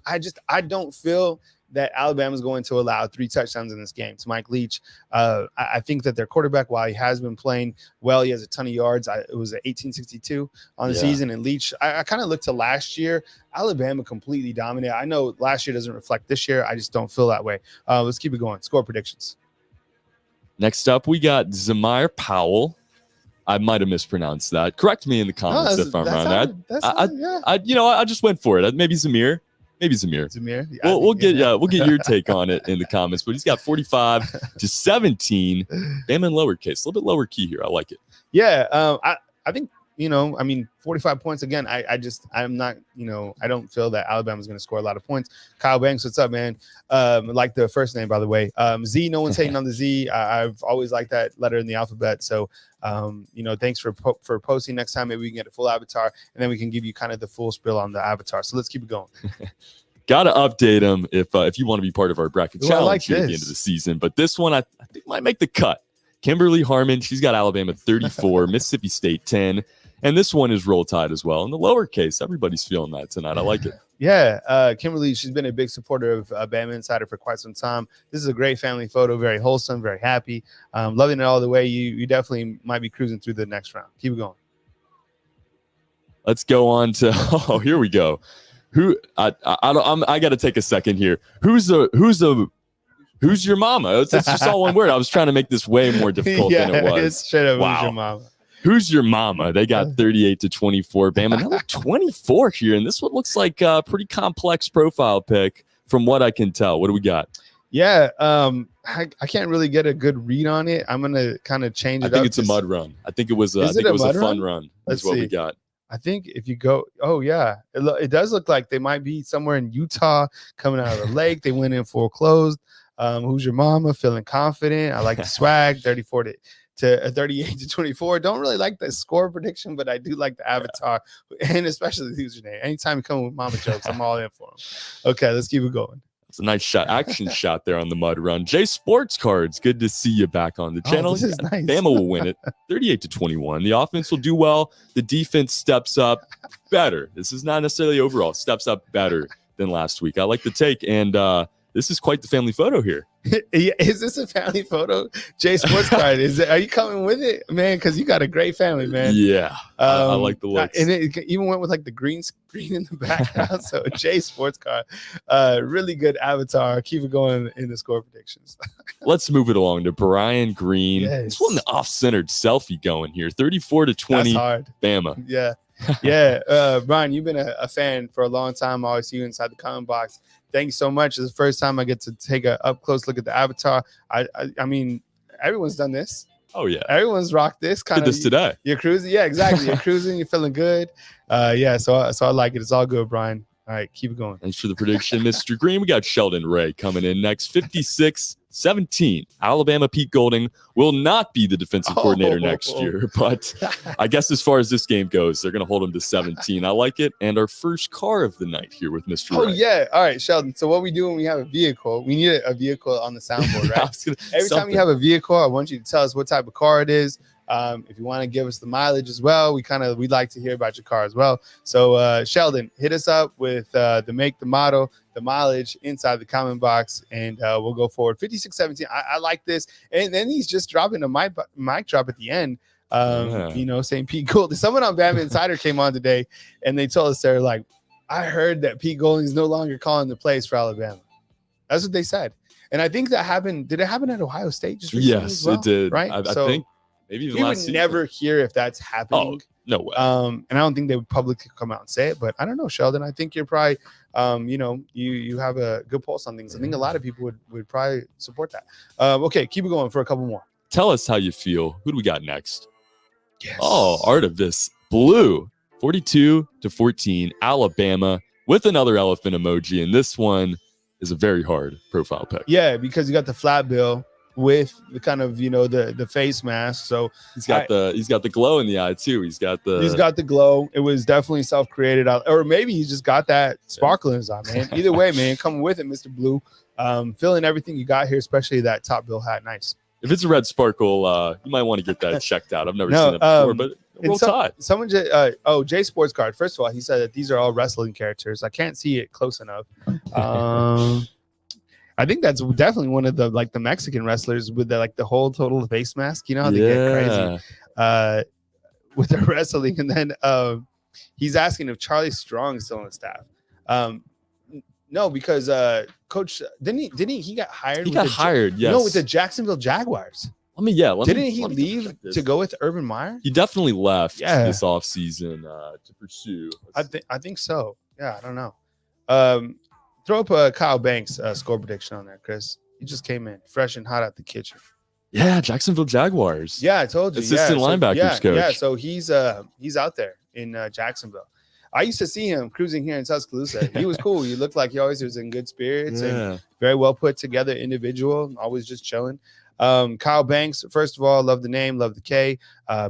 I don't feel that Alabama is going to allow 3 touchdowns in this game to Mike Leach. I think that their quarterback, while he has been playing well, he has a ton of yards. It was 1862 on the season. And Leach, I kind of looked to last year. Alabama completely dominated. I know last year doesn't reflect this year. I just don't feel that way. Let's keep it going. Score predictions. Next up, we got Zamir Powell. I might have mispronounced that. Correct me in the comments if I'm wrong. I just went for it. Maybe Zamir. Zamir. Yeah, we'll get your take on it in the comments. But he's got 45-17. Bama in lowercase, a little bit lower key here. I like it. Yeah, I think 45 points again. I'm not. I don't feel that Alabama's going to score a lot of points. Kyle Banks, what's up, man? Like the first name, by the way. Z. No one's hating on the Z. I've always liked that letter in the alphabet. So, thanks for posting. Next time, maybe we can get a full avatar, and then we can give you kind of the full spill on the avatar. So let's keep it going. Got to update them if you want to be part of our bracket challenge here at the end of the season. But this one, I think might make the cut. Kimberly Harmon, she's got Alabama 34, Mississippi State 10. And this one is Roll Tide as well. In the lowercase, everybody's feeling that tonight. I like it. Yeah, Kimberly, she's been a big supporter of Bama Insider for quite some time. This is a great family photo, very wholesome, very happy. Loving it all the way. You definitely might be cruising through the next round. Keep it going. Let's go on to here we go. I got to take a second here. Who's your mama? It's just all one word. I was trying to make this way more difficult than it was. It's straight up. Wow. Who's your mama? Who's your mama? They got 38-24. Bama, another 24 here. And this one looks like a pretty complex profile pick from what I can tell. What do we got? Yeah, I can't really get a good read on it. I'm going to kind of change it up. I think it's a mud run. I think it was a fun run. That's what we got. I think if you go, it does look like they might be somewhere in Utah coming out of the lake. They went in full closed. Who's your mama? Feeling confident. I like the swag. 34 to 38-24. Don't really like the score prediction, but I do like the avatar, and especially the username. Anytime you come with mama jokes, I'm all in for them. Okay, let's keep it going. It's a nice shot, action shot there on the mud run. Jay Sports Cards, good to see you back on the channel. This is nice. Bama will win it 38-21. The offense will do well. The defense steps up better. This is not necessarily overall, steps up better than last week. I like the take, and this is quite the family photo here. Is this a family photo? Jay Sports Card, are you coming with it, man? Because you got a great family, man. Yeah, I like the looks. And it even went with like the green screen in the background. So Jay Sports Card, really good avatar. Keep it going in the score predictions. Let's move it along to Brian Green. Yes. This one, the off-centered selfie going here, 34-20. That's hard. Bama. Yeah. Brian, you've been a fan for a long time. I always see you inside the comment box. Thank you so much. It's the first time I get to take a up close look at the avatar. I mean, everyone's done this. Oh yeah, everyone's rocked this kind of. Did this today? You're cruising. Yeah, exactly. You're cruising. You're feeling good. Yeah. So I like it. It's all good, Brian. All right, keep it going. Thanks for the prediction, Mr. Green. We got Sheldon Ray coming in next, 56-17. Alabama Pete Golding will not be the defensive coordinator next year, but I guess as far as this game goes, they're going to hold him to 17. I like it. And our first car of the night here with Mr. Ray. Yeah. All right, Sheldon. So what we do when we have a vehicle, we need a vehicle on the soundboard, right? Every time you have a vehicle, I want you to tell us what type of car it is. If you want to give us the mileage as well, we'd like to hear about your car as well. So Sheldon, hit us up with the make, the model, the mileage inside the comment box, and we'll go forward. 56-17. I like this. And then he's just dropping a mic drop at the end. Saying Pete Golding. Someone on Bama Insider came on today, and they told us, they're like, I heard that Pete Golding is no longer calling the plays for Alabama. That's what they said. And I think that happened. Did it happen at Ohio State just recently? Yes, as well? it did. Right? I think. Maybe even we would never hear if that's happening. Oh, no way. And I don't think they would publicly come out and say it, but I don't know, Sheldon. I think you're probably, you have a good pulse on things. I think a lot of people would probably support that. Okay, keep it going for a couple more. Tell us how you feel. Who do we got next? Yes. Oh, Artevis Blue, 42-14, Alabama with another elephant emoji, and this one is a very hard profile pick. Yeah, because you got the flat bill with the kind of the face mask, so he's got the glow in the eye too. He's got the glow. It was definitely self-created, or maybe he just got that sparkle in his eye, man. Either way, man, come with it, Mr. Blue. Feeling everything you got here, especially that top bill hat. Nice. If it's a red sparkle, you might want to get that checked out. I've never seen it before, but roll tide. Someone Jay Sports Card. First of all, he said that these are all wrestling characters. I can't see it close enough. I think that's definitely one of the Mexican wrestlers with the whole total face mask. You know how they get crazy with their wrestling. And then he's asking if Charlie Strong is still on the staff. No, because Coach didn't he got hired? He got hired. Yes. No, with the Jacksonville Jaguars. Didn't he leave to go with Urban Meyer? He definitely left this offseason to pursue. I think so. Yeah, I don't know. Throw up a Kyle Banks score prediction on there, Chris. He just came in fresh and hot out the kitchen. Yeah, Jacksonville Jaguars. Yeah, I told you. Assistant linebackers coach. Yeah, so he's out there in Jacksonville. I used to see him cruising here in Tuscaloosa. He was cool. He looked like he always was in good spirits and very well put together individual, always just chilling. Kyle Banks, first of all, love the name, love the K.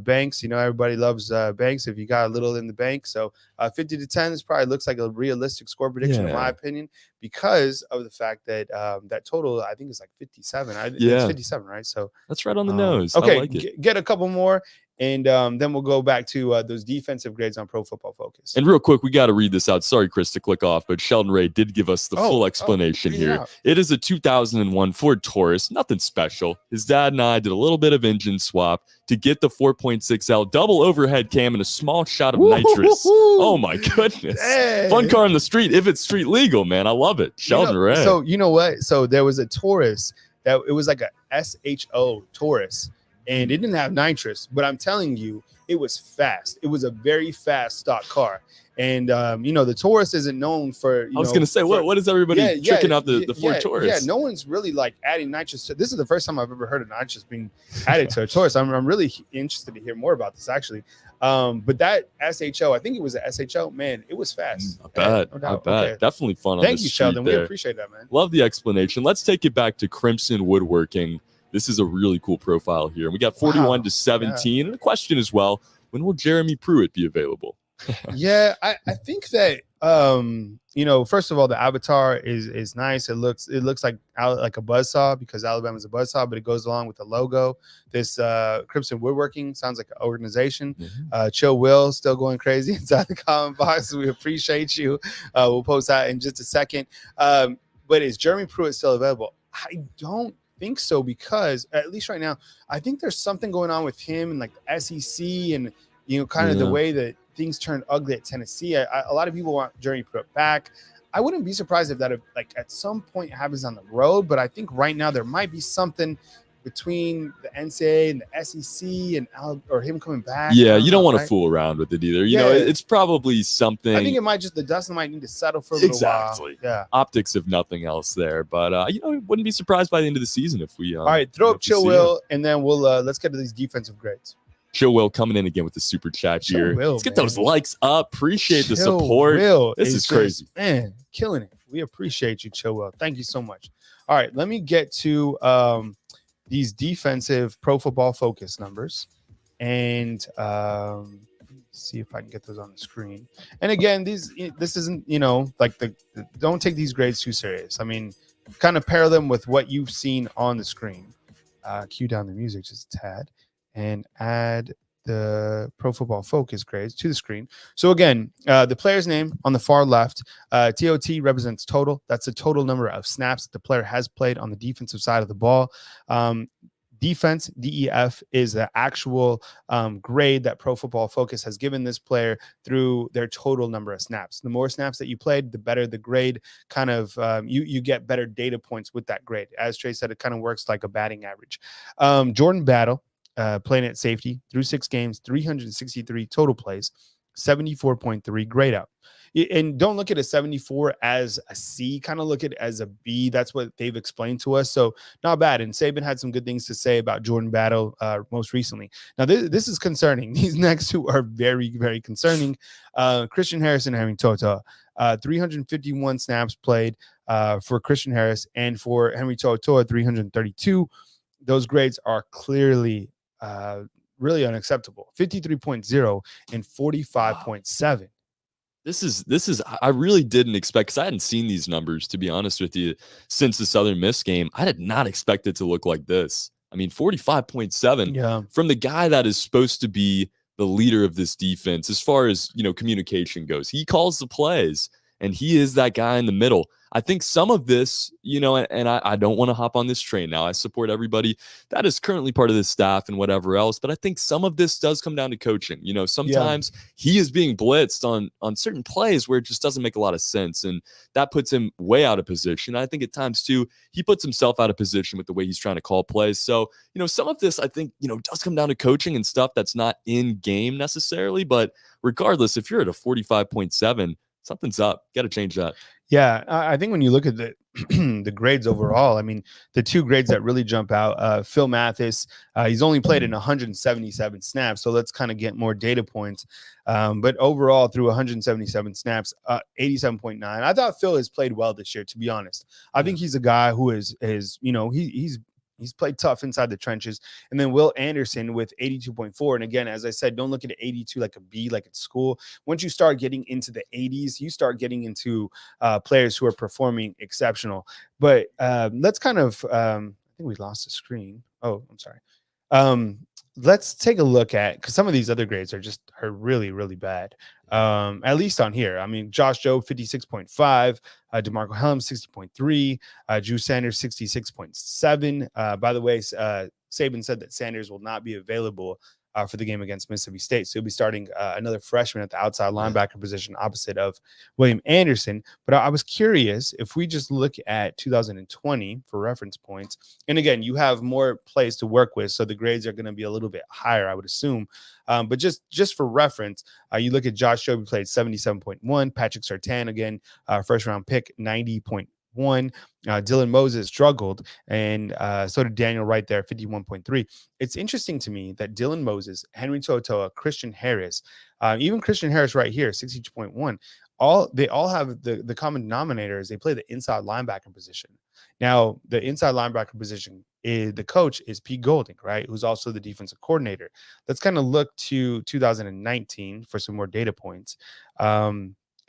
Banks, everybody loves Banks if you got a little in the bank. So 50-10, this probably looks like a realistic score prediction in my opinion, because of the fact that that total, I think, is like 57. It's 57, right? So that's right on the nose. Okay, I like it. Get a couple more. And then we'll go back to those defensive grades on Pro Football Focus. And real quick, we got to read this out. Sorry, Chris, to click off, but Sheldon Ray did give us the full explanation here. Out. It is a 2001 Ford Taurus, nothing special. His dad and I did a little bit of engine swap to get the 4.6L double overhead cam and a small shot of nitrous. Oh, my goodness. Hey. Fun car on the street, if it's street legal, man. I love it. Sheldon Ray. So, you know what? So, there was a Taurus that it was like a SHO Taurus. And it didn't have nitrous, but I'm telling you, it was fast. It was a very fast stock car. And, the Taurus isn't known for, I was going to say, what is everybody tricking out the Ford Taurus? Yeah, no one's really adding nitrous. This is the first time I've ever heard of nitrous being added to a Taurus. I'm really interested to hear more about this, actually. But that SHO, I think it was a SHO, man, it was fast. I bet. Okay. Definitely fun on the street. Thank you, Sheldon. There. We appreciate that, man. Love the explanation. Let's take it back to Crimson Woodworking. this is a really cool profile here. And we got 41 to 17. And a question as well, when will Jeremy Pruitt be available? Yeah, I think that first of all, the avatar is nice. It looks like a buzzsaw because Alabama's a buzzsaw, but it goes along with the logo. This Crimson Woodworking sounds like an organization. Chill Will still going crazy inside the comment box. We appreciate you. We'll post that in just a second. But is Jeremy Pruitt still available? I don't think so, because at least right now, I think there's something going on with him and like the SEC and kind of the way that things turned ugly at Tennessee. A lot of people want Jeremy Pruitt back. I wouldn't be surprised if that at some point happens on the road, but I think right now there might be something between the NCAA and the SEC or him coming back. Yeah, you don't want to fool around with it either. You know, it's probably something. I think it might the dust might need to settle for a little while. Yeah. Optics, if nothing else there. But, wouldn't be surprised by the end of the season if we. All right, throw up Chill Will, and then we'll let's get to these defensive grades. Chill Will coming in again with the super chat here. Let's get those likes up. Appreciate the Chill support. Will this is crazy. Man, killing it. We appreciate you, Chill Will. Thank you so much. All right, let me get to these defensive Pro Football Focus numbers. And see if I can get those on the screen. And again, this isn't, don't take these grades too serious. I mean, kind of pair them with what you've seen on the screen. Cue down the music just a tad. And add the Pro Football Focus grades to the screen. So again, the player's name on the far left, TOT represents total. That's the total number of snaps the player has played on the defensive side of the ball. Defense, DEF, is the actual grade that Pro Football Focus has given this player through their total number of snaps. The more snaps that you played, the better the grade. Kind of you get better data points with that grade. As Trey said, it kind of works like a batting average. Jordan Battle, playing at safety through 6 games, 363 total plays, 74.3 grade out. And don't look at a 74 as a C, kind of look at it as a B. That's what they've explained to us. So not bad. And Saban had some good things to say about Jordan Battle most recently. Now, this is concerning. These next two are very, very concerning. Christian Harris and Henry To'oTo'o. 351 snaps played for Christian Harris, and for Henry To'oTo'o, 332. Those grades are clearly really unacceptable. 53.0 and 45.7. This is I really didn't expect, because I hadn't seen these numbers, to be honest with you, since the Southern Miss game. I did not expect it to look like this. I mean, 45.7 from the guy that is supposed to be the leader of this defense as far as, communication goes. He calls the plays, and he is that guy in the middle. I think some of this, and I don't want to hop on this train now. I support everybody that is currently part of this staff and whatever else, but I think some of this does come down to coaching. Sometimes he is being blitzed on certain plays where it just doesn't make a lot of sense, and that puts him way out of position. I think at times too, he puts himself out of position with the way he's trying to call plays. So, some of this, I think, does come down to coaching and stuff that's not in game necessarily, but regardless, if you're at a 45.7, something's up. Got to change that. Yeah, I think when you look at the the grades overall, I mean, the two grades that really jump out, Phil Mathis, he's only played in 177 snaps, so let's kind of get more data points. But overall, through 177 snaps, 87.9. I thought Phil has played well this year, to be honest. I think he's a guy who is he's played tough inside the trenches. And then Will Anderson with 82.4. And again, as I said, don't look at 82 like a B, like at school. Once you start getting into the 80s, you start getting into players who are performing exceptional. But let's kind of, I think we lost the screen. Oh, I'm sorry. Let's take a look at, because some of these other grades are really, really bad. At least on here. I mean, Josh Jobe, 56.5, DeMarco Helms, 60.3, Drew Sanders, 66.7. By the way, Saban said that Sanders will not be available for the game against Mississippi State. So he'll be starting another freshman at the outside linebacker position opposite of William Anderson. But I was curious, if we just look at 2020 for reference points, and again, you have more plays to work with, so the grades are going to be a little bit higher, I would assume. But just for reference, you look at Josh Jobe, played 77.1, Patrick Surtain, again, first round pick, 90.1. Dylan Moses struggled, and so did Daniel Wright there, 51.3. It's interesting to me that Dylan Moses, Henry To'oTo'o, Christian Harris, even Christian Harris right here, 62.1, they all have the common denominator is they play the inside linebacker position. Now, the inside linebacker position the coach is Pete Golding, right? Who's also the defensive coordinator. Let's kind of look to 2019 for some more data points.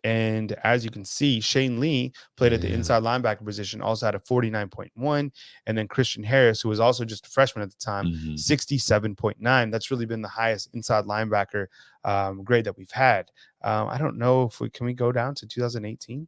And as you can see, Shane Lee played at the inside linebacker position, also had a 49.1. And then Christian Harris, who was also just a freshman at the time, 67.9. That's really been the highest inside linebacker grade that we've had. I don't know if can we go down to 2018?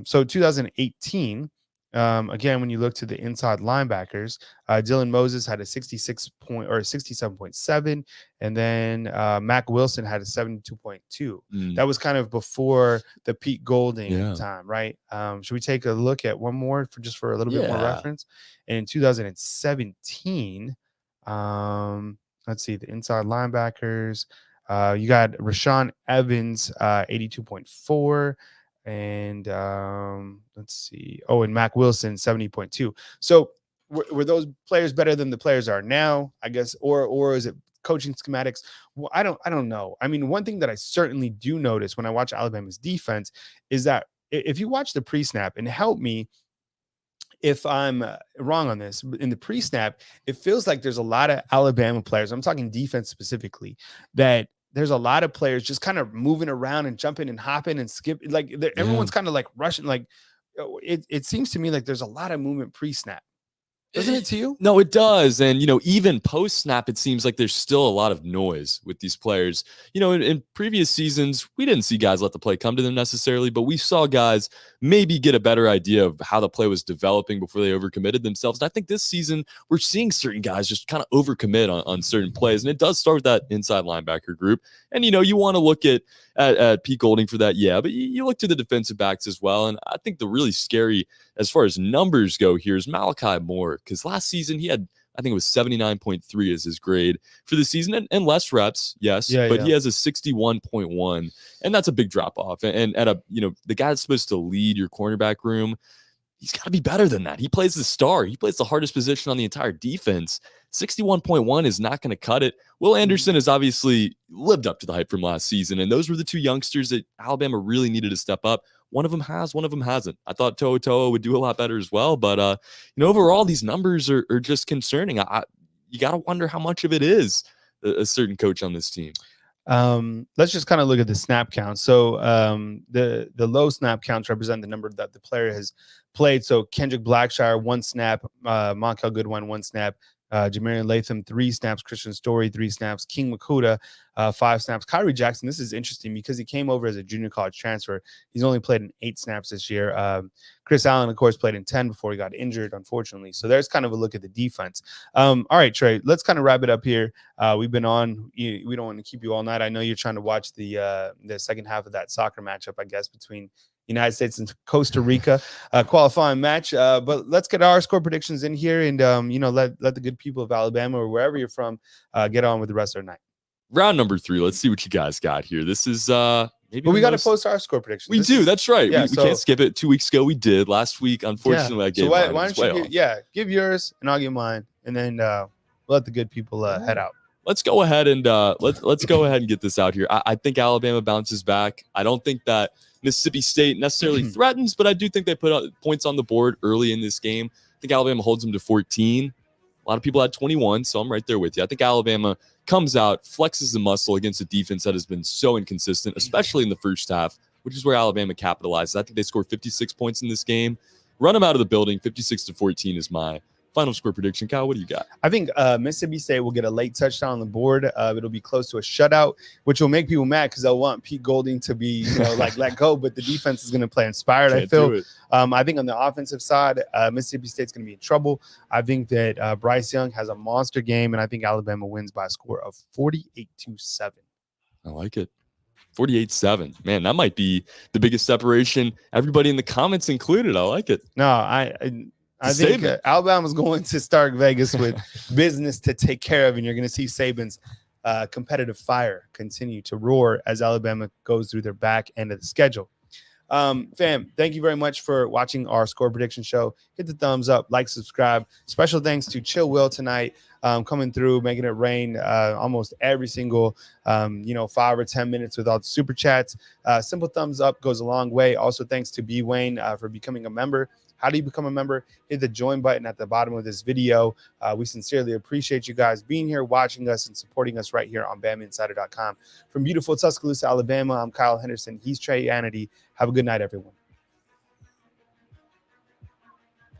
So 2018, again, when you look to the inside linebackers, Dylan Moses had a 67.7, and then Mac Wilson had a 72.2. That was kind of before the Pete Golding time, right? Should we take a look at one more for a little bit more reference? And in 2017, let's see, the inside linebackers, you got Rashawn Evans, 82.4. And let's see. Oh, and Mac Wilson, 70.2. So were those players better than the players are now, I guess, or is it coaching schematics? Well, I don't know. I mean, one thing that I certainly do notice when I watch Alabama's defense is that if you watch the pre-snap, and help me if I'm wrong on this, in the pre-snap, it feels like there's a lot of Alabama players, I'm talking defense specifically, that there's a lot of players just kind of moving around and jumping and hopping and skipping. Like everyone's kind of like rushing. Like it seems to me like there's a lot of movement pre-snap. Doesn't it to you? No, it does. And, even post-snap, it seems like there's still a lot of noise with these players. In previous seasons, we didn't see guys let the play come to them necessarily, but we saw guys maybe get a better idea of how the play was developing before they overcommitted themselves. And I think this season, we're seeing certain guys just kind of overcommit on certain plays. And it does start with that inside linebacker group. And, you want to look at Pete Golding for that, but you look to the defensive backs as well. And I think the really scary, as far as numbers go here, is Malachi Moore, because last season he had, I think it was 79.3 as his grade for the season, and less reps, yes, but he has a 61.1, and that's a big drop off. And at the guy that's supposed to lead your cornerback room, he's got to be better than that. He plays the star. He plays the hardest position on the entire defense. 61.1 is not going to cut it. Will Anderson has obviously lived up to the hype from last season, and those were the two youngsters that Alabama really needed to step up. One of them has, one of them hasn't. I thought Toa would do a lot better as well, but overall these numbers are just concerning. You got to wonder how much of it is a certain coach on this team. Let's just kind of look at the snap count. So the low snap counts represent the number that the player has played. So Kendrick Blackshire, 1 snap, Monkel Goodwin, 1 snap, Jamarian Latham, 3 snaps, Christian Story, 3 snaps, King Makuta, 5 snaps. Kyrie Jackson, this is interesting because he came over as a junior college transfer. He's only played in 8 snaps this year. Chris Allen, of course, played in 10 before he got injured, unfortunately. So there's kind of a look at the defense. All right, Trey, let's kind of wrap it up here. We've been on. We don't want to keep you all night. I know you're trying to watch the second half of that soccer matchup, I guess, between United States and Costa Rica qualifying match. But let's get our score predictions in here and, let the good people of Alabama or wherever you're from get on with the rest of the night. Round number 3. Let's see what you guys got here. This is maybe. But we got to post our score predictions. That's right. Yeah, we can't skip it. 2 weeks ago we did. Last week, unfortunately, I gave mine. Why don't you give yours and I'll give mine, and then we'll let the good people head out. Let's go ahead and let's go ahead and get this out here. I think Alabama bounces back. I don't think that Mississippi State necessarily threatens, but I do think they put points on the board early in this game. I think Alabama holds them to 14. A lot of people had 21, so I'm right there with you. I think Alabama comes out, flexes the muscle against a defense that has been so inconsistent, especially in the first half, which is where Alabama capitalizes. I think they score 56 points in this game. Run them out of the building. 56-14 is my final score prediction. Kyle, what do you got? I think Mississippi State will get a late touchdown on the board. It'll be close to a shutout, which will make people mad because they'll want Pete Golding to be, let go. But the defense is going to play inspired, I feel. I think on the offensive side, Mississippi State's going to be in trouble. I think that Bryce Young has a monster game, and I think Alabama wins by a score of 48-7. I like it. 48-7. Man, that might be the biggest separation. Everybody in the comments included. I like it. No, I think Alabama's going to Stark Vegas with business to take care of, and you're going to see Saban's competitive fire continue to roar as Alabama goes through their back end of the schedule. Fam, thank you very much for watching our score prediction show. Hit the thumbs up, like, subscribe. Special thanks to Chill Will tonight. coming through, making it rain almost every single 5 or 10 minutes with all the super chats. Simple thumbs up goes a long way. Also, thanks to B Wayne for becoming a member. How do you become a member? Hit the join button at the bottom of this video. We sincerely appreciate you guys being here, watching us, and supporting us right here on BamaInsider.com. From beautiful Tuscaloosa, Alabama, I'm Kyle Henderson. He's Trey Yanity. Have a good night, everyone.